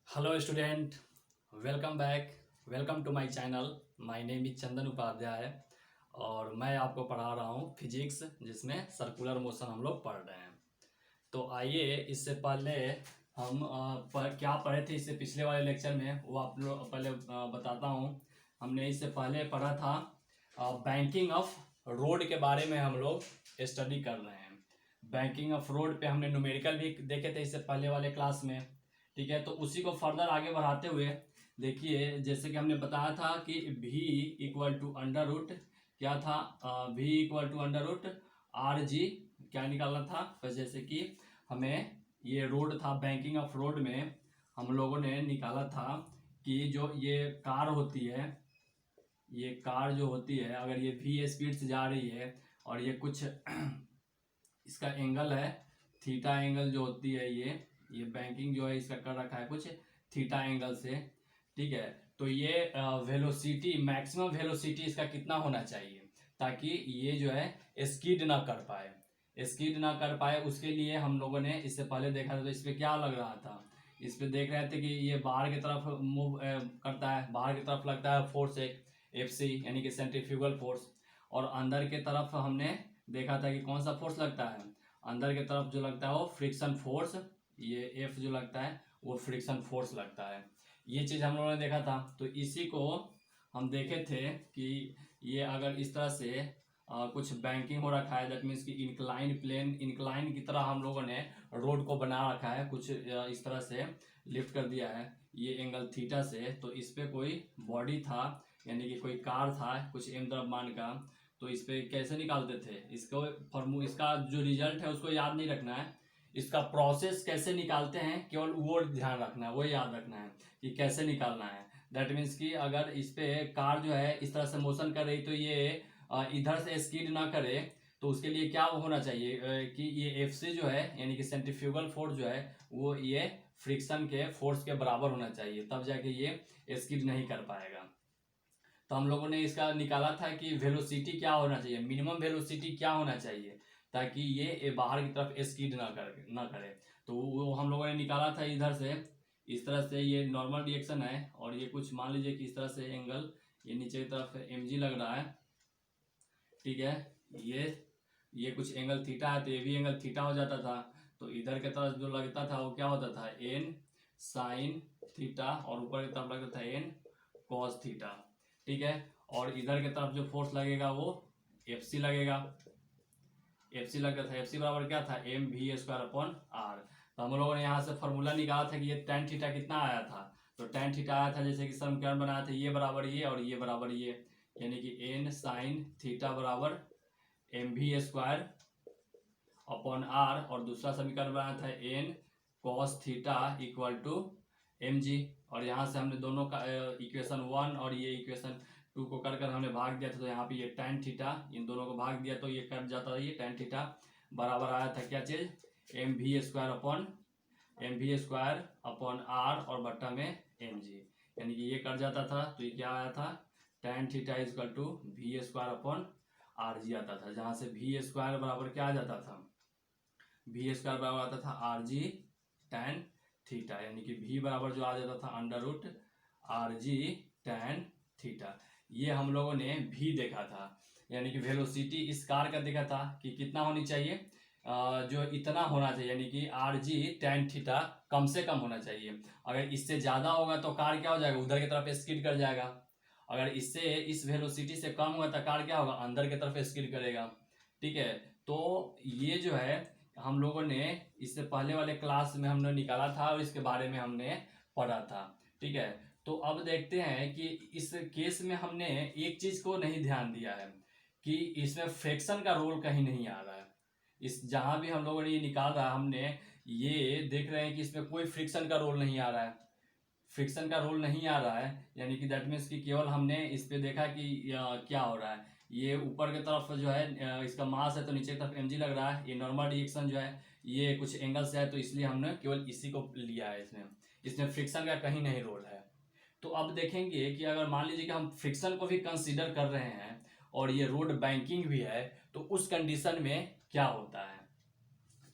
Hello student, welcome back. Welcome to my channel. My name is Chandan Upadhyay और मैं आपको पढ़ा रहा हूँ फिजिक्स, जिसमें सर्कुलर मोशन हम लोग पढ़ रहे हैं। तो आइए, इससे पहले हम क्या पढ़े थे इससे पिछले वाले लेक्चर में, वो आप लोग पहले बताता हूँ। हमने इससे पहले पढ़ा था बैंकिंग ऑफ रोड के बारे में हम लोग स्टडी कर रहे हैं। बैंकिंग ऑफ रोड पे हमने न्यूमेरिकल भी देखे थे इससे पहले वाले क्लास में। ठीक है, तो उसी को फर्दर आगे बढ़ाते हुए देखिए, जैसे कि हमने बताया था कि v equal to under root क्या था, v equal to under root R G क्या निकालना था। बस जैसे कि हमें ये रोड था, बैंकिंग ऑफ रोड में हम लोगों ने निकाला था कि जो ये कार होती है, ये कार जो होती है, अगर ये v स्पीड से जा रही है और ये कुछ इसका एंगल है थीटा एंगल जो होती है, ये बैंकिंग जो है इसका कर रखा है कुछ थीटा एंगल से। ठीक है, तो ये वेलोसिटी, मैक्सिमम वेलोसिटी इसका कितना होना चाहिए ताकि ये जो है स्कीड ना कर पाए, स्कीड ना कर पाए। उसके लिए हम लोगों ने इससे पहले देखा था, तो इस पर क्या लग रहा था, इस पे देख रहे थे कि ये बाहर की तरफ मूव करता है, बाहर की तरफ लगता है फोर्स एक एफ सी यानी कि सेंट्रीफ्यूगल फोर्स, और अंदर के तरफ हमने देखा था कि कौन सा फोर्स लगता है, अंदर की तरफ जो लगता है वो फ्रिक्शन फोर्स, ये एफ जो लगता है वो फ्रिक्शन फोर्स लगता है। ये चीज़ हम लोगों ने देखा था। तो इसी को हम देखे थे कि ये अगर इस तरह से कुछ बैंकिंग हो रखा है, दैट मीन्स कि इंक्लाइन प्लेन, इंक्लाइन की तरह हम लोगों ने रोड को बना रखा है, कुछ इस तरह से लिफ्ट कर दिया है ये एंगल थीटा से। तो इस पे कोई बॉडी था, यानी कि कोई कार था कुछ एम द्रव्यमान का। तो इस पे कैसे निकालते थे इसको, इसका जो रिजल्ट है उसको याद नहीं रखना है, इसका प्रोसेस कैसे निकालते हैं केवल वो ध्यान रखना है, वो याद रखना है कि कैसे निकालना है। दैट मीन्स कि अगर इस पे कार जो है इस तरह से मोशन कर रही, तो ये इधर से स्कीड ना करे, तो उसके लिए क्या होना चाहिए कि ये एफ सी जो है यानी कि सेंट्रीफ्यूगल फोर्स जो है वो ये फ्रिक्शन के फोर्स के बराबर होना चाहिए, तब जाके ये स्कीड नहीं कर पाएगा। तो हम लोगों ने इसका निकाला था कि वेलोसिटी क्या होना चाहिए, मिनिमम वेलोसिटी क्या होना चाहिए ताकि ये बाहर की तरफ स्कीड ना करे। तो वो हम लोगों ने निकाला था इधर से, इस तरह से ये नॉर्मल रिएक्शन है, और ये कुछ मान लीजिए कि इस तरह से एंगल ये नीचे की तरफ एम जी लग रहा है। ठीक है, ये कुछ एंगल थीटा है, तो ये भी एंगल थीटा हो जाता था। तो इधर की तरफ जो लगता था वो क्या होता था, एन साइन थीटा, और ऊपर की तरफ लगता था एन कॉस थीटा। ठीक है, और इधर की तरफ जो फोर्स लगेगा वो एफ सी लगेगा, एफ सी लगता था। एफ सी बराबर क्या था, M V square upon R. तो हम लोगों ने यहाँ से फॉर्मूला निकाला था कि ये टेन थीटा कितना आया था, तो टेन थीटा आया था, जैसे कि समीकरण बनाया था, ये बराबर ये और ये बराबर ये, यानी कि एन साइन थीटा बराबर M V square upon R, और दूसरा समीकरण बनाया था N cos theta equal to M G. और यहाँ से हमने दोनों का इक्वेशन 1 और ये इक्वेशन 2 को कर हमने भाग दिया था, तो यहाँ पे ये tan थीटा, इन दोनों को भाग दिया तो ये कट जाता था, ये tan थीटा बराबर आया था क्या चीज, M V square upon R और बट्टा में एम जी, यानी कि ये कट जाता था, तो ये क्या आया था, tan theta equal to V square upon R G आता था, जहाँ से वी स्क्वायर बराबर क्या आ जाता था, वी स्क्वायर बराबर आता था आर जी टैन थीटा, यानी कि v बराबर जो आ जाता था under root R G tan theta. ये हम लोगों ने v देखा था, यानी कि वेलोसिटी इस कार का देखा था कि कितना होनी चाहिए, जो इतना होना चाहिए, यानी कि आर जी टैन थीटा कम से कम होना चाहिए। अगर इससे ज़्यादा होगा तो कार क्या हो जाएगा, उधर की तरफ स्किड कर जाएगा। अगर इससे इस वेलोसिटी से कम होगा तो कार क्या होगा, अंदर की तरफ स्किड करेगा। ठीक है, तो ये जो है हम लोगों ने इससे पहले वाले क्लास में हमने निकाला था और इसके बारे में हमने पढ़ा था। ठीक है, तो अब देखते हैं कि इस केस में हमने एक चीज को नहीं ध्यान दिया है कि इसमें फ्रैक्शन का रोल कहीं नहीं आ रहा है। इस जहां भी हम लोगों ने ये निकाल रहा है, हमने ये देख रहे हैं कि इसमें कोई फ्रिक्शन का रोल नहीं आ रहा है, फ्रिक्शन का रोल नहीं आ रहा है, यानी कि दैट मीन्स कि केवल हमने इस पे देखा कि क्या हो रहा है, ये ऊपर की तरफ जो है इसका मास है तो नीचे की तरफ एम जी लग रहा है, ये नॉर्मल रिएक्शन जो है ये कुछ एंगल से है, तो इसलिए हमने केवल इसी को लिया है, इसमें इसमें फ्रिक्शन का कहीं नहीं रोल है। तो अब देखेंगे कि अगर मान लीजिए कि हम फ्रिक्शन को भी कंसीडर कर रहे हैं और ये रोड बैंकिंग भी है, तो उस कंडीशन में क्या होता है।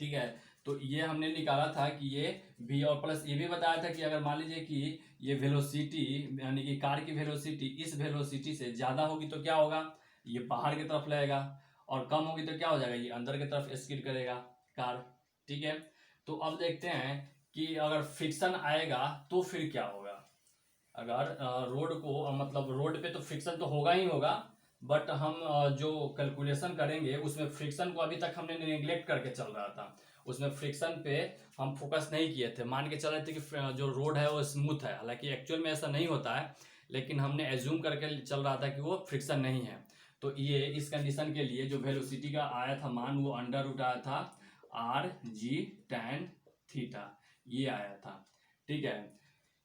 ठीक है, तो ये हमने निकाला था कि ये v, और प्लस ये भी बताया था कि अगर मान लीजिए कि ये वेलोसिटी यानी कि कार की वेलोसिटी इस वेलोसिटी से ज़्यादा होगी तो क्या होगा, ये बाहर की तरफ लगेगा, और कम होगी तो क्या हो जाएगा, ये अंदर की तरफ स्किड करेगा कार। ठीक है, तो अब देखते हैं कि अगर फ्रिक्शन आएगा तो फिर क्या होगा। अगर रोड को मतलब रोड पे तो फ्रिक्शन तो होगा ही होगा, बट हम जो कैलकुलेशन करेंगे उसमें फ्रिक्शन को अभी तक हमने निगलेक्ट करके चल रहा था, उसमें फ्रिक्शन पे हम फोकस नहीं किए थे, मान के चल रहे थे कि जो रोड है वो स्मूथ है, हालांकि एक्चुअल में ऐसा नहीं होता है, लेकिन हमने एज्यूम करके चल रहा था कि वो फ्रिक्शन नहीं है। तो ये इस कंडीशन के लिए जो वेलोसिटी का आया था मान वो अंडर रूट आया था आर जी टैन थीटा, ये आया था। ठीक है,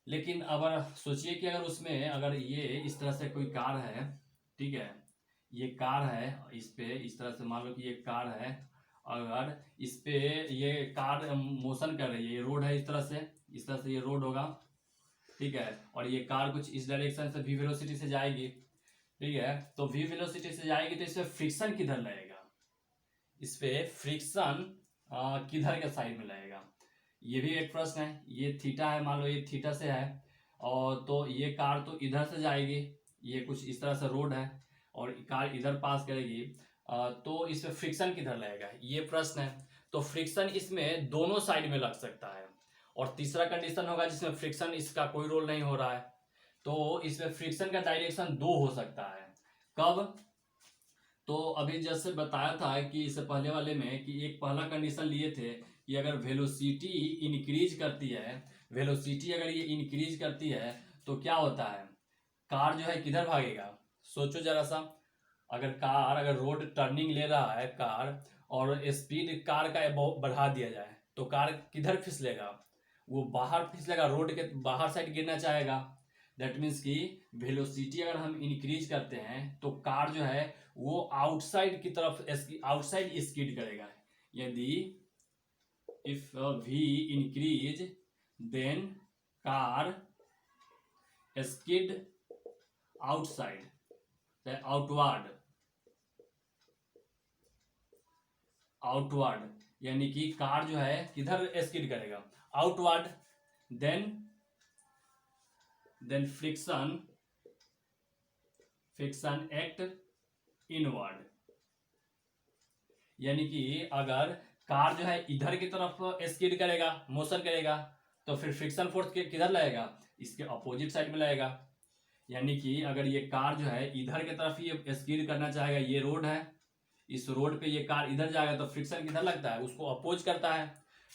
लेकिन अगर सोचिए कि अगर उसमें अगर ये इस तरह से कोई कार है, ठीक है, ये कार है, इस पे इस तरह से मान लो कि ये कार है, अगर इस पे ये कार मोशन कर रही है, ये रोड है इस तरह से ये रोड होगा। ठीक है, और ये कार कुछ इस डायरेक्शन से v वेलोसिटी से जाएगी। ठीक है, तो v वेलोसिटी से जाएगी तो इसमें फ्रिक्शन किधर लगेगा, इस पे फ्रिक्शन किधर के साइड में लगेगा, ये भी एक प्रश्न है। ये थीटा है, मान लो ये थीटा से है, और तो ये कार तो इधर से जाएगी, ये कुछ इस तरह से रोड है और कार इधर पास करेगी, तो इसमें फ्रिक्शन किधर लगेगा, ये प्रश्न है। तो फ्रिक्शन इसमें दोनों साइड में लग सकता है, और तीसरा कंडीशन होगा जिसमें फ्रिक्शन इसका कोई रोल नहीं हो रहा है, तो इसमें फ्रिक्शन का डायरेक्शन दो हो सकता है। कब, तो अभी जैसे बताया था कि इससे पहले वाले में कि एक पहला कंडीशन लिए थे कि अगर वेलोसिटी इंक्रीज करती है, वेलोसिटी अगर ये इंक्रीज करती है तो क्या होता है, कार जो है किधर भागेगा। सोचो जरा सा, अगर रोड टर्निंग ले रहा है कार, और स्पीड कार का बढ़ा दिया जाए तो कार किधर फिसलेगा, वो बाहर फिसलेगा, रोड के बाहर साइड गिरना चाहेगा। दैट मीन्स कि वेलोसिटी अगर हम इंक्रीज करते हैं तो कार जो है वो आउटसाइड की तरफ आउटसाइड स्किड करेगा। यदि if V increase then car skid outside outward, outward यानी कि कार जो है किधर स्किड करेगा, outward. Then friction act inward, यानी कि अगर कार जो है इधर की तरफ स्किड करेगा, मोशन करेगा, तो फिर फ्रिक्शन फोर्स किधर लगेगा, इसके अपोजिट साइड में लगेगा। यानी कि अगर ये कार जो है इधर की तरफ ये स्किड करना चाहेगा, ये रोड है, इस रोड पे ये कार इधर जाएगा तो फ्रिक्शन किधर लगता है, उसको अपोज करता है,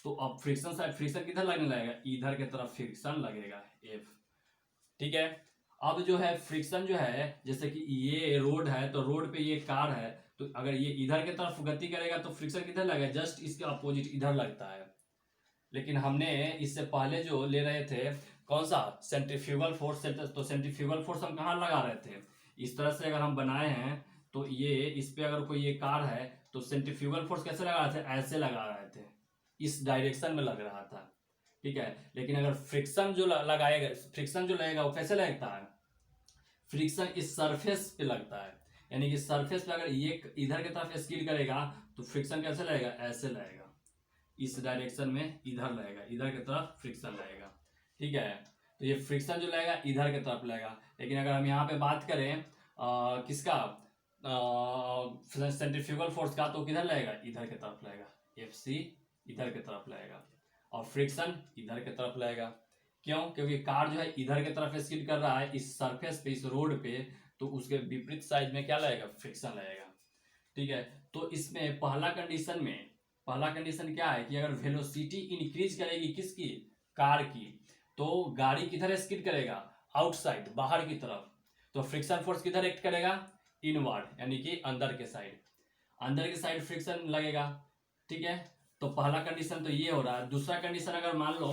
तो अब फ्रिक्शन किधर लगने लगेगा, इधर की तरफ फ्रिक्शन लगेगा एफ। ठीक है, अब जो है फ्रिक्शन जो है जैसे कि ये रोड है तो रोड पे ये कार है, तो अगर ये इधर की तरफ गति करेगा तो फ्रिक्शन किधर लगेगा, जस्ट इसके अपोजिट इधर लगता है। लेकिन हमने इससे पहले जो ले रहे थे कौन सा, सेंट्रीफ्यूगल फोर्स, तो सेंट्रीफ्यूगल फोर्स हम कहाँ लगा रहे थे, इस तरह से अगर हम बनाए हैं तो ये इस पे अगर कोई ये कार है तो सेंट्रीफ्यूगल फोर्स कैसे लगा रहे थे, ऐसे लगा रहे थे, इस डायरेक्शन में लग रहा था। ठीक है, लेकिन अगर फ्रिक्शन जो लगाएगा, फ्रिक्शन जो लगेगा वो कैसे लगता है, फ्रिक्शन इस सरफेस पे लगता है, यानी कि सरफेस पे अगर ये इधर की तरफ स्किड करेगा तो फ्रिक्शन कैसे लगेगा, ऐसे लगेगा, इस डायरेक्शन में इधर लगेगा, इधर की तरफ फ्रिक्शन लगेगा। ठीक है, तो ये फ्रिक्शन जो लगेगा इधर की तरफ लगेगा। लेकिन अगर हम यहाँ पे बात करें किसका, सेंट्रीफ्यूगल फोर्स का, तो किधर लगेगा, इधर की तरफ लगेगा, एफ सी इधर की तरफ लगेगा, और फ्रिक्शन इधर की तरफ लगेगा। क्यों, क्योंकि कार जो है इधर की तरफ स्किड कर रहा है इस सरफेस पे, इस रोड पे, तो उसके विपरीत साइड में क्या लगेगा, फ्रिक्शन लगेगा। ठीक है, तो इसमें पहला कंडीशन क्या है कि अगर वेलोसिटी इंक्रीज करेगी किसकी, कार की, तो गाड़ी किधर स्किड करेगा, आउटसाइड बाहर की तरफ, तो फ्रिक्शन फोर्स किधर एक्ट करेगा, इनवर्ड यानी कि अंदर के साइड फ्रिक्शन लगेगा। ठीक है, तो पहला कंडीशन तो ये हो रहा है। दूसरा कंडीशन अगर मान लो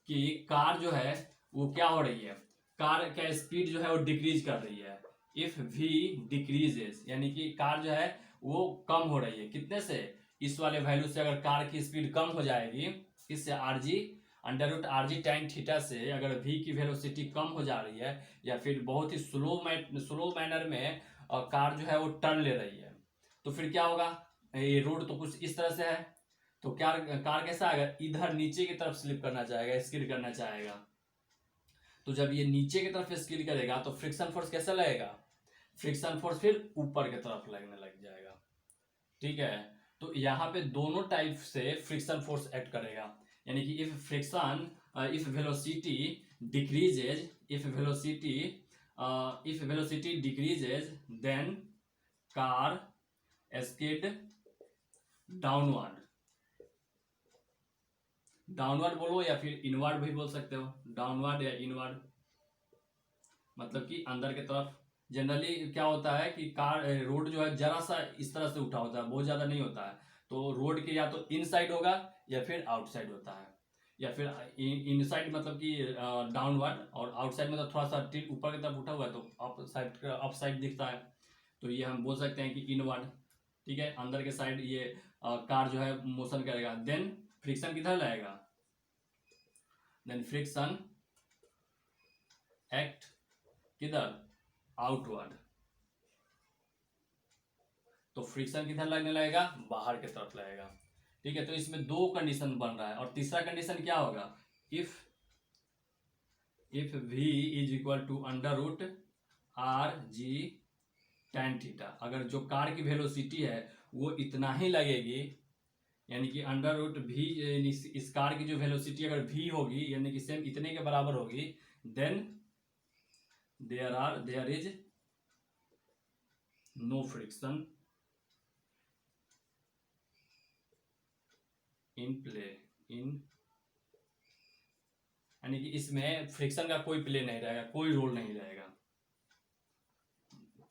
कि कार जो है वो क्या हो रही है, कार का स्पीड जो है वो डिक्रीज कर रही है, इफ वी डिक्रीजेस यानी कि कार जो है वो कम हो रही है, कितने से, इस वाले वैल्यू से अगर कार की स्पीड कम हो जाएगी, इससे R G under root R G time theta से अगर v की वेलोसिटी कम हो जा रही है, या फिर बहुत ही स्लो मैनर में कार जो है वो टर्न ले रही है, तो फिर क्या होगा, ये रोड तो कुछ इस तरह से है, तो कार कैसा आएगा, इधर नीचे की तरफ स्लिप करना चाहेगा, स्किड करना चाहेगा। तो जब ये नीचे की तरफ स्किड करेगा तो फ्रिक्शन फोर्स कैसा लगेगा, फ्रिक्शन फोर्स फिर ऊपर की तरफ लगने लग जाएगा। ठीक है, तो यहाँ पे दोनों टाइप से फ्रिक्शन फोर्स एक्ट करेगा। यानी कि if velocity decreases, if velocity decreases then car skid downward, downward बोलो या फिर इनवर्ड भी बोल सकते हो, डाउनवर्ड या इनवर्ड, मतलब कि अंदर की तरफ। जनरली क्या होता है कि रोड जो है जरा सा इस तरह से उठा होता है, बहुत ज्यादा नहीं होता है, तो रोड के या तो इन साइड होगा या फिर आउटसाइड होता है, या फिर इन साइड मतलब कि डाउनवर्ड, और आउटसाइड मतलब थोड़ा सा टिल्ट ऊपर की तरफ उठा हुआ है तो अप साइड दिखता है, तो ये हम बोल सकते हैं कि इनवर्ड। ठीक है, अंदर के साइड ये कार जो है मोशन करेगा। देन फ्रिक्शन किधर लाएगा, देन फ्रिक्शन एक्ट किधर, आउटवर्ड। तो फ्रिक्शन किधर लगने लगेगा, बाहर की तरफ लगेगा। ठीक है, तो इसमें दो कंडीशन बन रहा है, और तीसरा कंडीशन क्या होगा, if v is equal to under root R G tan theta, अगर जो कार की वेलोसिटी है वो इतना ही लगेगी, यानी कि अंडर रूट भी, इस कार की जो वेलोसिटी अगर v होगी यानी कि सेम इतने के बराबर होगी, then there is no friction in play, यानी कि इसमें फ्रिक्शन का कोई प्ले नहीं रहेगा, कोई रोल नहीं रहेगा।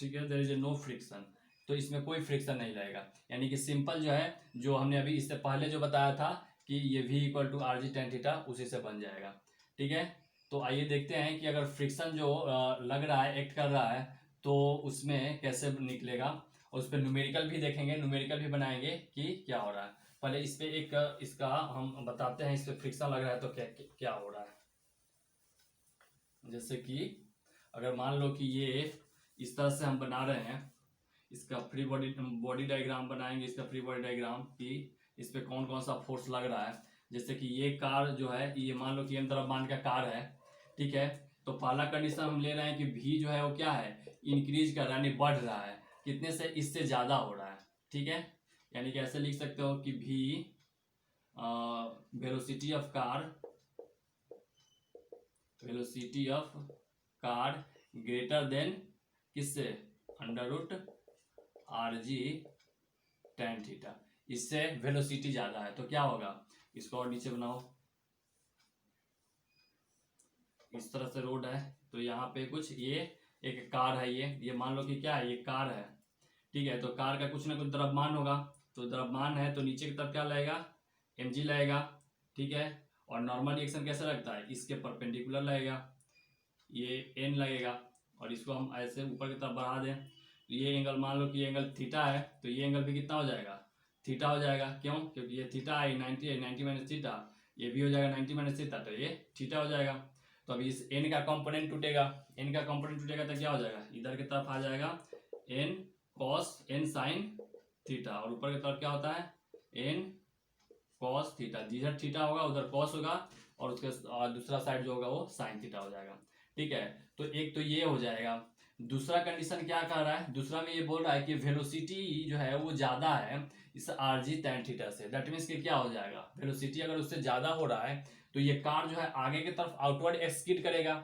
ठीक है, देयर इज नो फ्रिक्शन, तो इसमें कोई फ्रिक्शन नहीं रहेगा। यानी कि सिंपल जो है, जो हमने अभी इससे पहले जो बताया था कि ये v equal to R G ten theta, उसी से बन जाएगा। ठीक है, तो आइए देखते हैं कि अगर फ्रिक्शन जो लग रहा है, एक्ट कर रहा है, तो उसमें कैसे निकलेगा, और उस पर न्यूमेरिकल भी देखेंगे, न्यूमेरिकल भी बनाएंगे कि क्या हो रहा है। पहले इस पे एक इसका हम बताते हैं, इस पे फ्रिक्शन लग रहा है तो क्या क्या हो रहा है। जैसे कि अगर मान लो कि ये इस तरह से हम बना रहे हैं, इसका फ्री बॉडी डायग्राम बनाएंगे, इसका फ्री बॉडी डायग्राम कि इस पे कौन कौन सा फोर्स लग रहा है। जैसे कि ये कार जो है, ये मान लो कि एम द्रव्यमान का कार है। ठीक है, तो पहला कंडीशन हम ले रहे हैं कि भी जो है वो क्या है, इंक्रीज कर रहा है, यानी बढ़ रहा है, कितने से, इससे ज्यादा हो रहा है। ठीक है, यानी कि ऐसे लिख सकते हो कि भी velocity of car greater than किससे, under root R G ten theta, इससे वेलोसिटी ज्यादा है। तो क्या होगा, इसको और नीचे बनाओ, इस तरह से रोड है, तो यहाँ पे कुछ ये एक कार है, ये मान लो कि क्या है, ये कार है। ठीक है, तो कार का कुछ ना कुछ द्रव्यमान होगा, तो द्रव्यमान है तो नीचे की तरफ क्या लगेगा, mg लगेगा। ठीक है, और नॉर्मल रिएक्शन कैसे लगता है, इसके परपेंडिकुलर लगेगा, ये n लगेगा, और इसको हम ऐसे ऊपर की तरफ बढ़ा दें, तो ये एंगल मान लो कि ये एंगल थीटा है, तो ये एंगल भी कितना हो जाएगा, थीटा हो जाएगा। क्यों, क्योंकि ये थीटा है, 90 माइनस थीटा, ये भी हो जाएगा 90 माइनस थीटा, तो ये थीटा हो जाएगा। तो अभी इस n का कंपोनेंट टूटेगा, n का कंपोनेंट टूटेगा तो क्या हो जाएगा, इधर की तरफ आ जाएगा n cos n sin theta, और ऊपर की तरफ क्या होता है, n cos थीटा, जिधर थीटा होगा उधर cos होगा, और उसके दूसरा साइड जो होगा वो sin थीटा हो जाएगा। ठीक है, तो एक तो ये हो जाएगा। दूसरा कंडीशन क्या कर रहा है, दूसरा में ये बोल रहा है कि वेलोसिटी जो है वो ज्यादा है इस आर जी टेन थीटा से। दैट मीन्स कि क्या हो जाएगा, वेलोसिटी अगर उससे ज्यादा हो रहा है तो ये कार जो है आगे की तरफ आउटवर्ड एक्सकीड करेगा,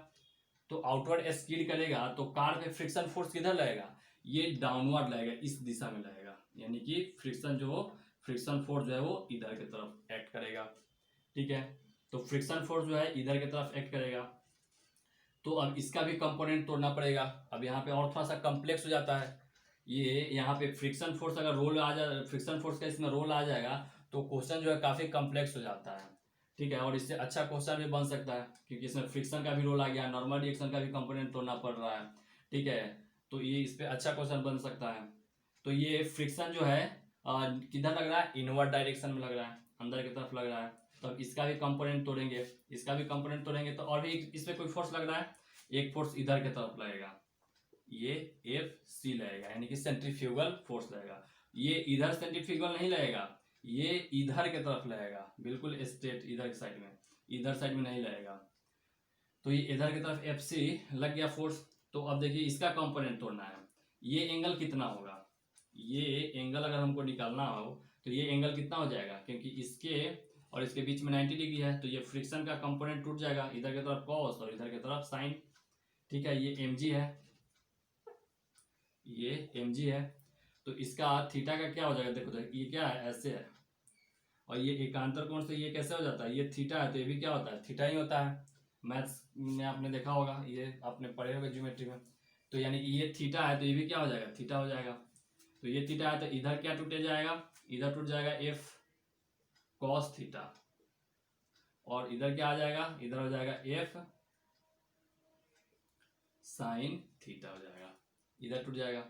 तो आउटवर्ड एक्सकीड करेगा तो कार पे फ्रिक्शन फोर्स किधर लगेगा, ये डाउनवर्ड लगेगा, इस दिशा में लगेगा, यानी कि फ्रिक्शन फोर्स जो है वो इधर की तरफ एक्ट करेगा। ठीक है, तो फ्रिक्शन फोर्स जो है इधर की तरफ एक्ट करेगा, तो अब इसका भी कंपोनेंट तोड़ना पड़ेगा। अब यहाँ पे और थोड़ा सा कॉम्प्लेक्स हो जाता है, ये यहाँ पे फ्रिक्शन फोर्स अगर रोल आ जाए, फ्रिक्शन फोर्स का इसमें रोल आ जाएगा तो क्वेश्चन जो है काफी कॉम्प्लेक्स हो जाता है। ठीक है, और इससे अच्छा क्वेश्चन भी बन सकता है, क्योंकि इसमें फ्रिक्शन का भी रोल आ गया, नॉर्मल रिएक्शन का भी कंपोनेंट तोड़ना पड़ रहा है। ठीक है, तो ये इस पे अच्छा क्वेश्चन बन सकता है। तो ये फ्रिक्शन जो है किधर लग रहा है, इनवर्ड डायरेक्शन में लग रहा है, अंदर की तरफ लग रहा है, तो अब इसका भी कंपोनेंट तोड़ेंगे, इसका भी कंपोनेंट तोड़ेंगे, तो और भी इस पे कोई फोर्स लग रहा है, एक फोर्स इधर की तरफ लगेगा, ये एफ सी लगेगा, यानी कि सेंट्रीफ्यूगल फोर्स लगेगा। ये इधर सेंट्रीफ्यूगल नहीं लगेगा, ये इधर के तरफ लगेगा, बिल्कुल स्ट्रेट इधर की साइड में, इधर साइड में नहीं लगेगा। तो ये इधर की तरफ एफ सी लग गया फोर्स। तो अब देखिए इसका कंपोनेंट तोड़ना है। ये एंगल कितना होगा, ये एंगल अगर हमको निकालना हो तो ये एंगल कितना हो जाएगा, क्योंकि इसके और इसके बीच में 90 डिग्री है, तो ये फ्रिक्शन का कंपोनेंट टूट जाएगा, इधर की तरफ कॉस और इधर की तरफ साइन। ठीक है, ये एम जी है, ये एम जी है। तो इसका थीटा का क्या हो जाएगा, देखो देखो ये क्या है, ऐसे है, और ये एकांतर कोण से ये कैसे हो जाता है, ये थीटा है, तो ये भी क्या होता है, थीटा ही होता है। मैथ्स में आपने देखा होगा, ये आपने पढ़े होगा ज्योमेट्री में। तो यानी कि ये थीटा है, तो ये भी क्या हो जाएगा, थीटा हो जाएगा। तो ये थीटा है, तो इधर क्या टूटे जाएगा, इधर टूट जाएगा एफ कॉस थीटा, और इधर क्या आ जाएगा, इधर हो जाएगा एफ साइन थीटा हो जाएगा, इधर टूट जाएगा।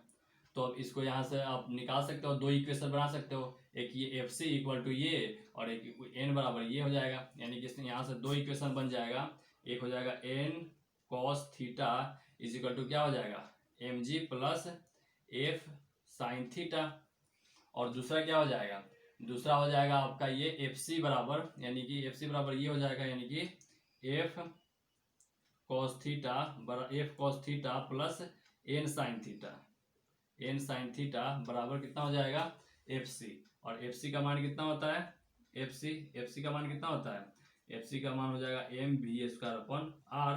तो अब इसको यहाँ से आप निकाल सकते हो, दो इक्वेशन बना सकते हो, एक ये एफ सी इक्वल टू ये और एक एन बराबर ये हो जाएगा। यानी कि इसमें यहाँ से दो इक्वेशन बन जाएगा, एक हो जाएगा N cos theta is equal to क्या हो जाएगा, M G plus F sine theta, और दूसरा क्या हो जाएगा, दूसरा हो जाएगा आपका ये एफ सी बराबर, यानी कि एफ सी बराबर ये हो जाएगा, यानी कि F cos theta F cos theta plus N sine theta, N sine theta बराबर कितना हो जाएगा, एफ सी। और एफ सी का मान कितना होता है, एफ सी का मान कितना होता है, एफ सी का मान हो जाएगा M V square upon R.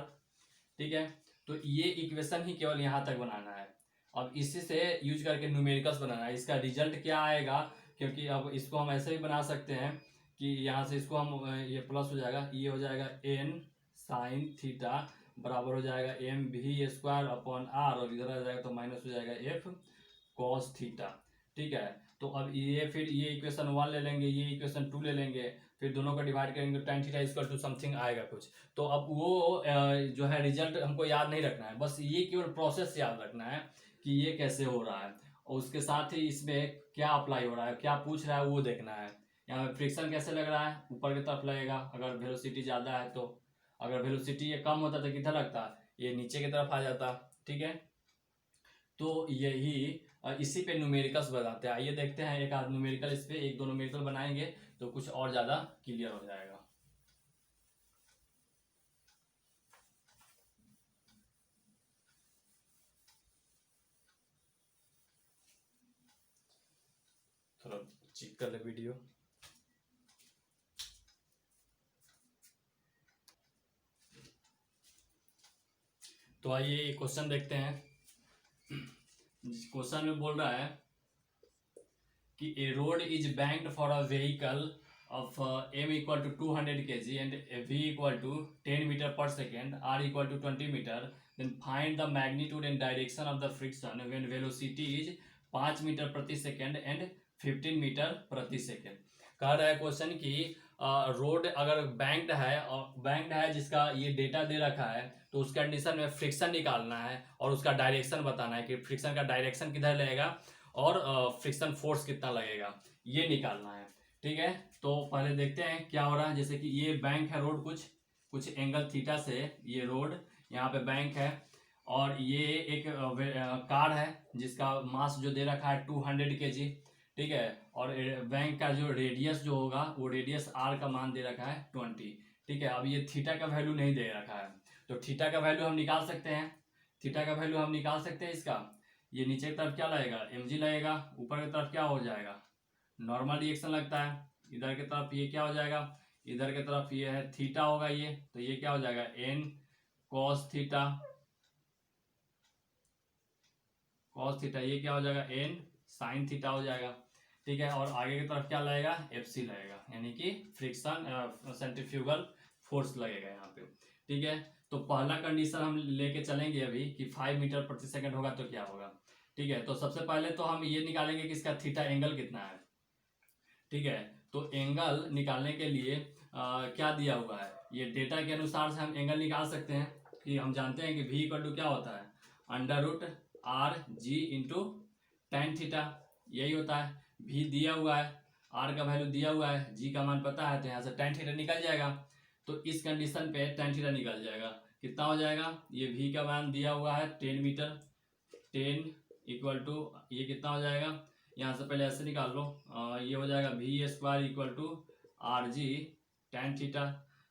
ठीक है, तो ये इक्वेशन ही केवल यहाँ तक बनाना है। अब इसी से यूज करके न्यूमेरिकल्स बनाना है, इसका रिजल्ट क्या आएगा, क्योंकि अब इसको हम ऐसे भी बना सकते हैं कि यहाँ से इसको हम ये प्लस हो जाएगा, ये हो जाएगा एन साइन थीटा बराबर हो जाएगा M V square upon R, और इधर आ जाएगा तो माइनस हो जाएगा एफ कॉस थीटा। ठीक है, तो अब ये फिर ये इक्वेशन 1 ले लेंगे, ये इक्वेशन 2 ले लेंगे, फिर दोनों को डिवाइड करेंगे, tan theta equal to something आएगा कुछ। तो अब वो जो है रिजल्ट हमको याद नहीं रखना है, बस ये केवल प्रोसेस याद रखना है कि ये कैसे हो रहा है, और उसके साथ ही इसमें क्या अप्लाई हो रहा है, क्या पूछ रहा है वो देखना है। यहाँ पे फ्रिक्शन कैसे लग रहा है, ऊपर की तरफ लगेगा अगर वेलोसिटी ज़्यादा है, तो अगर वेलोसिटी ये कम होता तो किधर लगता, ये नीचे की तरफ आ जाता। ठीक है, तो यही इसी पे न्यूमेरिकल्स बताते हैं। आइए देखते हैं एक आध न्यूमेरिकल, इस पे एक दो न्यूमेरिकल बनाएंगे तो कुछ और ज़्यादा क्लियर हो जाएगा। थोड़ा चेक कर ले वीडियो। तो आइए क्वेश्चन देखते हैं। क्वेश्चन में बोल रहा है कि a road is banked for a vehicle of m equal to 200 kg and v equal to 10 meter per second, r equal to 20 meter, then find the magnitude and direction of the friction when velocity is 5 metre प्रति second and 15 metre प्रति second. कह रहा है question कि road अगर banked है जिसका ये डेटा दे रखा है, तो उस कंडीशन में फ्रिक्शन निकालना है और उसका डायरेक्शन बताना है कि फ्रिक्शन का डायरेक्शन किधर लगेगा और फ्रिक्शन फोर्स कितना लगेगा, ये निकालना है। ठीक है, तो पहले देखते हैं क्या हो रहा है। जैसे कि ये बैंक है रोड, कुछ एंगल थीटा से ये रोड यहाँ पे बैंक है, और ये एक कार है जिसका मास जो दे रखा है 200 kg। ठीक है, और बैंक का जो रेडियस जो होगा वो रेडियस आर का मान दे रखा है 20। ठीक है, अब ये थीटा का वैल्यू नहीं दे रखा है, तो थीटा का वैल्यू हम निकाल सकते हैं, थीटा का वैल्यू हम निकाल सकते हैं इसका। ये नीचे की तरफ क्या लगेगा, एम जी लगेगा, ऊपर की तरफ क्या हो जाएगा, नॉर्मल रिएक्शन लगता है, इधर की तरफ ये क्या हो जाएगा, इधर की तरफ ये है थीटा होगा ये, तो ये क्या हो जाएगा एन कॉस थीटा, ये क्या हो जाएगा एन साइन थीटा हो जाएगा। ठीक है, और आगे की तरफ क्या लगेगा, एफ सी लगेगा, यानी कि फ्रिक्शन सेंट्रीफ्यूगल फोर्स लगेगा यहाँ पे। ठीक है, तो पहला कंडीशन हम लेके चलेंगे अभी कि 5 मीटर प्रति सेकंड होगा तो क्या होगा। ठीक है, तो सबसे पहले तो हम ये निकालेंगे कि इसका थीटा एंगल कितना है। ठीक है, तो एंगल निकालने के लिए क्या दिया हुआ है, ये डेटा के अनुसार से हम एंगल निकाल सकते हैं कि हम जानते हैं कि v इक्वल टू क्या होता है, under root R G into tan theta, यही होता है। v दिया हुआ है, r का वैल्यू दिया हुआ है, g का मान पता है, तो यहाँ से टेन थीटा निकल जाएगा। तो इस कंडीशन पे टेन थीटा निकल जाएगा, कितना हो जाएगा, ये v का मान दिया हुआ है 10 मीटर, 10 इक्वल टू ये कितना हो जाएगा, यहाँ से पहले ऐसे निकाल लो, ये हो जाएगा V square equal to R G ten theta,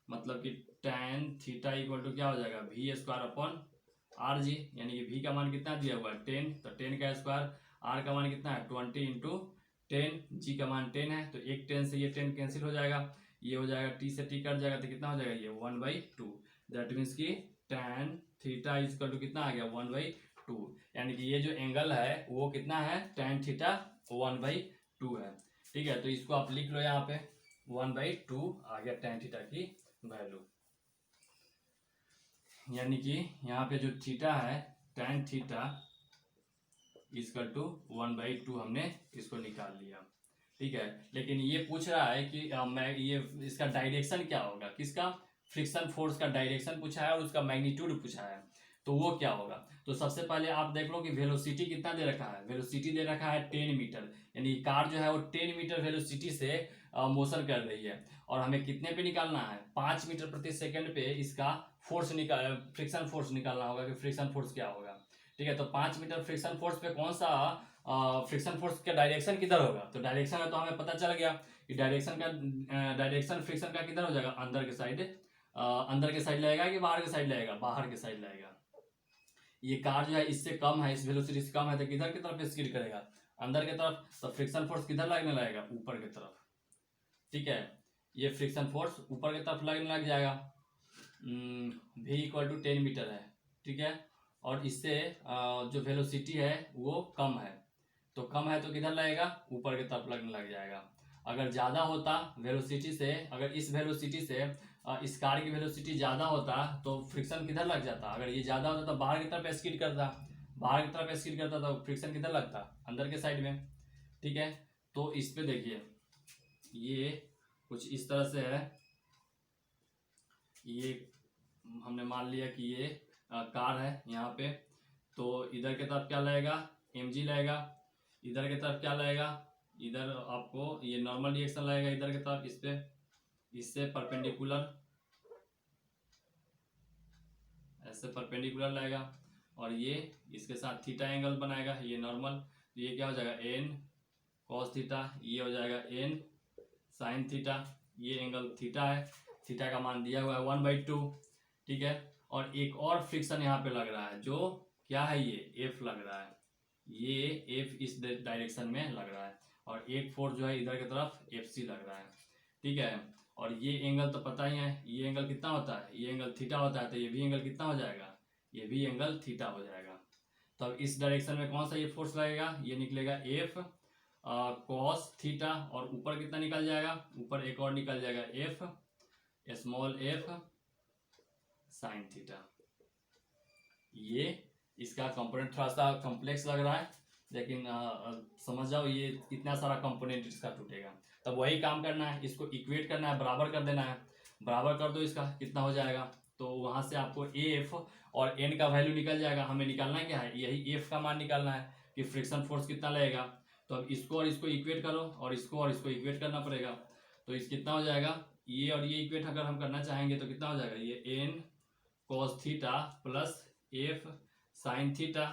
मतलब कि टेन थीटा इक्वल टू क्या हो जाएगा V square upon R G, यानी कि वी का मान कितना दिया हुआ है 10, तो 10 का स्क्वायर, आर का मान कितना है 20 इंटू 10, जी का मान 10 है, तो एक 10 से ये 10 कैंसिल हो जाएगा, ये हो जाएगा टी से टी कट जाएगा, तो कितना हो जाएगा ये 1/2, दैट मीन्स कि टेन थीटा इक्वल टू कितना आ गया 1/2, यानी कि ये जो एंगल है वो कितना है टेन थीटा 1/2 है। ठीक है, तो इसको आप लिख लो यहाँ पे 1/2 आ गया टेन थीटा की वैल्यू, यानी कि यहाँ पे जो थीटा है टेन थीटा इक्वल टू 1/2 हमने इसको निकाल लिया। ठीक है, लेकिन ये पूछ रहा है कि मैं ये इसका डायरेक्शन क्या होगा, किसका, फ्रिक्शन फोर्स का डायरेक्शन पूछा है और उसका मैग्नीट्यूड पूछा है, तो वो क्या होगा। तो सबसे पहले आप देख लो कि वेलोसिटी कितना दे रखा है, वेलोसिटी दे रखा है 10 मीटर, यानी कार जो है वो 10 मीटर वेलोसिटी से मोशन कर रही है, और हमें कितने पे निकालना है 5 मीटर प्रति सेकंड पे इसका फोर्स निकाल, फ्रिक्शन फोर्स निकालना होगा कि फ्रिक्शन फोर्स क्या होगा। ठीक है, तो 5 मीटर फ्रिक्शन फोर्स पे कौन सा फ्रिक्शन फोर्स का डायरेक्शन किधर होगा, तो डायरेक्शन है तो हमें पता चल गया कि डायरेक्शन फ्रिक्शन का किधर हो जाएगा, अंदर के साइड, अंदर के साइड लगेगा कि बाहर के साइड लगेगा, बाहर के साइड लगेगा। ये कार जो है इससे कम है, इस वेलोसिटी से कम है, तो किधर की तरफ स्किड करेगा, अंदर की तरफ, तो फ्रिक्शन फोर्स किधर लगने लगेगा, ऊपर की तरफ। ठीक है, ये फ्रिक्शन फोर्स ऊपर की तरफ लगने लग जाएगा, v इक्वल टू 10 मीटर है। ठीक है, और इससे जो वेलोसिटी है वो कम है, तो कम है तो किधर लगेगा, ऊपर की तरफ लगने लग जाएगा। अगर ज़्यादा होता वेलोसिटी से, अगर इस वेलोसिटी से इस कार की वेलोसिटी ज़्यादा होता तो फ्रिक्शन किधर लग जाता, अगर ये ज़्यादा होता तो बाहर की तरफ स्किड करता, बाहर की तरफ स्किड करता तो फ्रिक्शन किधर लगता, अंदर के साइड में। ठीक है, तो इस पे देखिए ये कुछ इस तरह से है, ये हमने मान लिया कि ये कार है यहाँ पे, तो इधर की तरफ क्या लगेगा mg लगेगा, इधर की तरफ क्या लगेगा, इधर आपको ये नॉर्मल रिएक्शन लगेगा इधर की तरफ, इस पे इससे परपेंडिकुलर, ऐसे परपेंडिकुलर लगेगा, और ये इसके साथ थीटा एंगल बनाएगा, ये नॉर्मल, तो ये क्या हो जाएगा n cos थीटा, ये हो जाएगा n sin थीटा, ये एंगल थीटा है, थीटा का मान दिया हुआ है 1/2। ठीक है, और एक और फ्रिक्शन यहाँ पे लग रहा है, जो क्या है ये f लग रहा है, ये f इस डायरेक्शन में लग रहा है, और एक फोर्स जो है इधर की तरफ fc लग रहा है। ठीक है, और ये एंगल तो पता ही है, ये एंगल कितना होता है, ये एंगल थीटा होता है, तो ये भी एंगल कितना हो जाएगा, ये भी एंगल थीटा हो जाएगा। तो अब इस डायरेक्शन में कौन सा ये फोर्स लगेगा, ये निकलेगा f कॉस थीटा, और ऊपर कितना निकल जाएगा, ऊपर एक और निकल जाएगा f small f sine theta. ये इसका कंपोनेंट थोड़ा सा कॉम्प्लेक्स लग रहा है, लेकिन समझ जाओ ये इतना सारा कंपोनेंट इसका टूटेगा। तब वही काम करना है, इसको इक्वेट करना है, बराबर कर देना है, बराबर कर दो, इसका कितना हो जाएगा, तो वहाँ से आपको एफ और एन का वैल्यू निकल जाएगा। हमें निकालना क्या है, यही एफ का मान निकालना है कि फ्रिक्शन फोर्स कितना लगेगा। तो अब इसको और इसको इक्वेट करो, और इसको इक्वेट करना पड़ेगा, तो इस कितना हो जाएगा, ये और ये इक्वेट अगर हम करना चाहेंगे तो कितना हो जाएगा, ये N cos theta plus F sine theta,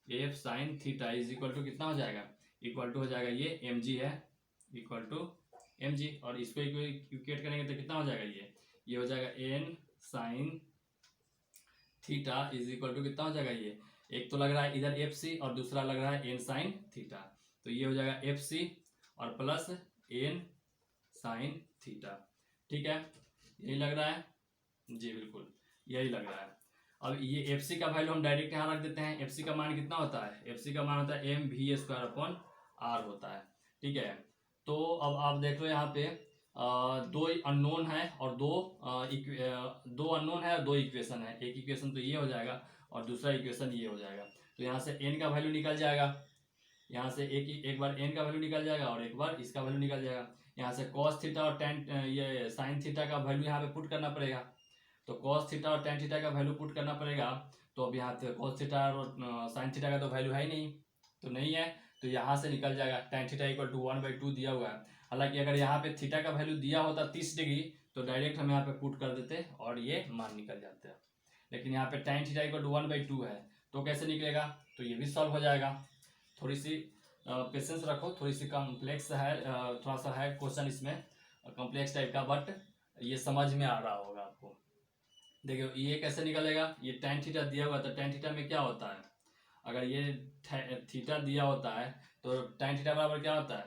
F sine theta is equal to कितना हो जाएगा, इक्वल टू हो जाएगा ये एम जी है, इक्वल टू एम जी, और इसको इक्वेट करेंगे तो कितना हो जाएगा, ये हो जाएगा N sine theta is equal to कितना हो जाएगा, ये एक तो लग रहा है इधर एफ सी और दूसरा लग रहा है एन साइन थीटा, तो ये हो जाएगा एफ सी और प्लस एन साइन थीटा। ठीक है, यही लग रहा है जी, बिल्कुल यही लग रहा है। अब ये एफ सी का वैल्यू हम डायरेक्ट यहाँ रख देते हैं, एफ सी का मान कितना होता है, एफ सी का मान होता है M V square upon R होता है। ठीक है, तो अब आप देख लो यहाँ पे दो अननोन है और दो अननोन है और दो इक्वेशन है, एक इक्वेशन तो ये हो जाएगा और दूसरा इक्वेशन ये हो जाएगा, तो यहाँ से एन का वैल्यू निकल जाएगा, यहाँ से एक बार एन का वैल्यू निकल जाएगा और एक बार इसका वैल्यू निकल जाएगा। यहाँ से कॉस थीटा और टेन ये साइन थीटा का वैल्यू यहाँ पे पुट करना पड़ेगा, तो कॉस थीटा और टेन थीटा का वैल्यू पुट करना पड़ेगा। तो अब यहाँ पे कॉस थीटा और साइन थीटा का तो वैल्यू है ही नहीं, तो नहीं है, तो यहाँ से निकल जाएगा टेन थीटा इक्वल टू 1/2 दिया हुआ है। हालांकि अगर यहाँ पे थीटा का वैल्यू दिया होता 30 डिग्री तो डायरेक्ट हम यहाँ पे पुट कर देते और ये मान निकल जाते हैं, लेकिन यहाँ पे टेन थीटा इक्वल टू 1/2 है, तो कैसे निकलेगा, तो ये भी सॉल्व हो जाएगा। थोड़ी सी पेशेंस रखो, थोड़ी सी कॉम्प्लेक्स है, थोड़ा सा है क्वेश्चन इसमें कॉम्प्लेक्स टाइप का, बट ये समझ में आ रहा होगा आपको। देखियो ये कैसे निकलेगा, ये tan थीटा दिया हुआ था, tan थीटा में क्या होता है, अगर ये थीटा दिया होता है तो tan थीटा बराबर क्या होता है,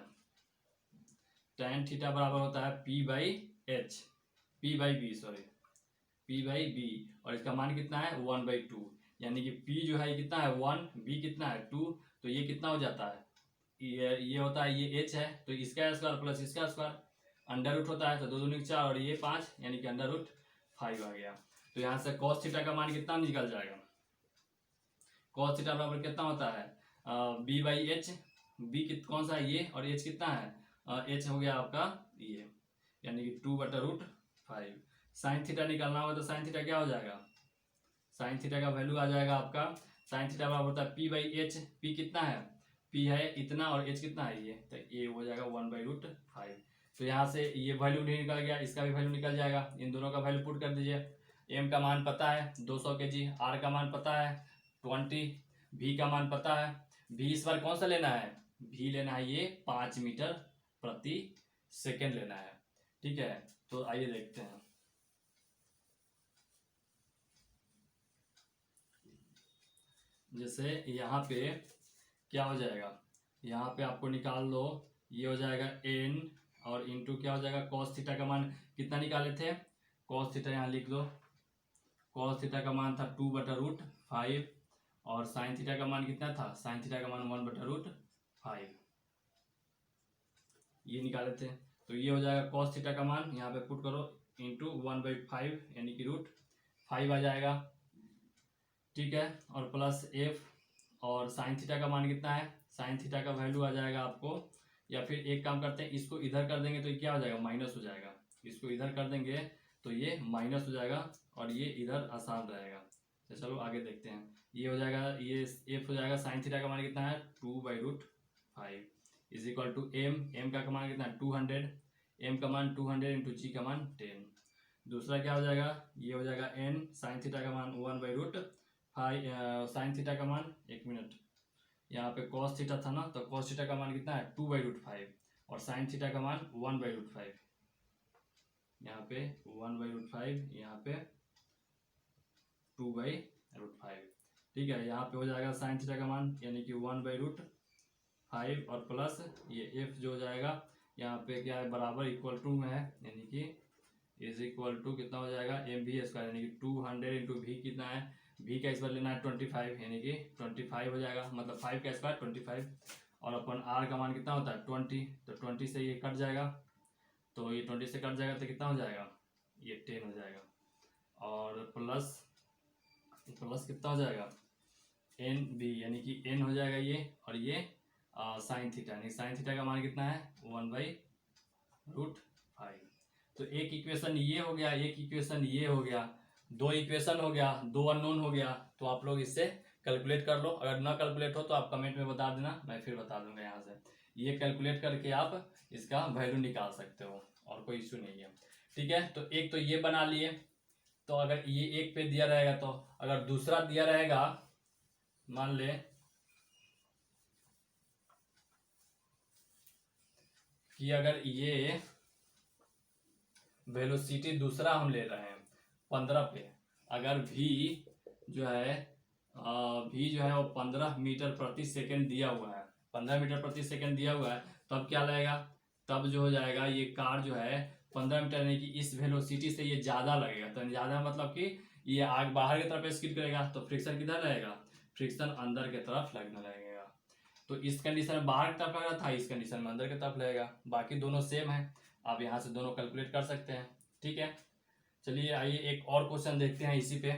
tan थीटा बराबर होता है p by H, p by B, sorry p by B, और इसका मान कितना है 1/2, यानी कि p जो है कितना है 1, b कितना है 2, तो ये कितना हो जाता है, ये होता है, ये h है तो इसका स्क्वायर प्लस इसका स्क्वायर, अंडर रूट होता है तो 2 दूनी 4 और ये 5, यानी कि अंडर रूट 5 आ गया। तो यहाँ से cos थीटा का मान कितना निकल जाएगा, cos थीटा बराबर कितना होता है b बाई एच, b कौन सा है ये, और h कितना है h हो गया आपका ये, यानी कि 2/√5। साइन थीटा निकालना होगा तो साइन थीटा क्या हो जाएगा, साइन थीटा का वैल्यू आ जाएगा आपका, साइन थीटा बराबर होता है p बाई एच, p कितना है, p है इतना और h कितना है ये, तो ये हो जाएगा 1/√5। तो यहाँ से ये वैल्यू नहीं निकल गया, इसका भी वैल्यू निकल जाएगा, इन दोनों का वैल्यू पुट कर दीजिए। m का मान पता है 200 kg, r का मान पता है 20, v का मान पता है, v इस बार कौन सा लेना है, v लेना है ये 5 मीटर प्रति सेकेंड लेना है, ठीक है। तो आइए देखते हैं, जैसे यहाँ पे क्या हो जाएगा, यहाँ पे आपको निकाल लो, ये हो जाएगा n और इंटू क्या हो जाएगा, cos थीटा का मान कितना निकाले थे, cos थीटा यहाँ लिख लो, cos थीटा का मान था 2/√5 और sin थीटा का मान कितना था, sin थीटा का मान 1/√5, ये निकाले थे। तो ये हो जाएगा cos थीटा का मान, यहाँ पे पुट करो इंटू 1/5 यानी कि √5 आ जाएगा, ठीक है, और प्लस f, और साइन थीटा का मान कितना है, साइन थीटा का वैल्यू आ जाएगा आपको, या फिर एक काम करते हैं इसको इधर कर देंगे तो ये क्या हो जाएगा, माइनस हो जाएगा, इसको इधर कर देंगे तो ये माइनस हो जाएगा और ये इधर आसान रहेगा। तो चलो आगे देखते हैं, ये हो जाएगा, ये f हो जाएगा, साइन थीटा का मान कितना है 2/√5 इज इक्वल टू m का मान कितना है 200, m का मान 200 इंटू g का मान 10। दूसरा क्या हो जाएगा, ये हो जाएगा n, साइन थीटा का मान 1/√5, साइन थीटा का मान, एक मिनट, यहाँ पे cos थीटा था ना, तो cos थीटा का मान कितना है 2/√5 और साइन थीटा का मान 1/√5, यहाँ पे 1/√5, यहाँ पे 2/√5, ठीक है। यहाँ पे हो जाएगा साइन थीटा का मान यानी कि 1/√5 और प्लस ये f जो हो जाएगा यहाँ पे क्या है बराबर इक्वल टू में है, यानी कि इज इक्वल टू कितना हो जाएगा mv² यानी कि 200 इंटू v कितना है, v का स्क्वायर लेना है 25 यानी कि 25 हो जाएगा, मतलब 5 का स्क्वायर 25, और अपन r का मान कितना होता है 20, तो 20 से ये कट जाएगा, तो ये 20 से कट जाएगा तो कितना हो जाएगा, ये 10 हो जाएगा, और प्लस कितना हो जाएगा nb यानी कि n हो जाएगा ये, और ये साइन थीटा, यानी साइन थीटा का मान कितना है 1/√5। तो एक इक्वेशन ये हो गया, एक इक्वेशन ये हो गया, दो इक्वेशन हो गया, दो अननोन हो गया, तो आप लोग इससे कैलकुलेट कर लो, अगर ना कैलकुलेट हो तो आप कमेंट में बता देना, मैं फिर बता दूंगा। यहाँ से ये कैलकुलेट करके आप इसका वैल्यू निकाल सकते हो और कोई इश्यू नहीं है, ठीक है। तो एक तो ये बना लिए, तो अगर ये एक पे दिया रहेगा, तो अगर दूसरा दिया रहेगा, मान ले कि अगर ये वेलोसिटी दूसरा हम ले रहे हैं 15 पे, अगर v जो है वो 15 मीटर प्रति सेकंड दिया हुआ है, 15 मीटर प्रति सेकंड दिया हुआ है, तब क्या लगेगा, तब जो हो जाएगा ये कार जो है 15 मीटर यानी कि इस वेलोसिटी से ये ज़्यादा लगेगा, तो ज़्यादा मतलब कि ये आग बाहर की तरफ स्किड करेगा, तो फ्रिक्शन किधर रहेगा, फ्रिक्शन अंदर की तरफ लगने लगेगा। तो इस कंडीशन में बाहर की तरफ लग रहा था, इस कंडीशन में अंदर की तरफ लगेगा, बाकी दोनों सेम है, आप यहाँ से दोनों कैलकुलेट कर सकते हैं, ठीक है। चलिए आइए एक और क्वेश्चन देखते हैं इसी पे।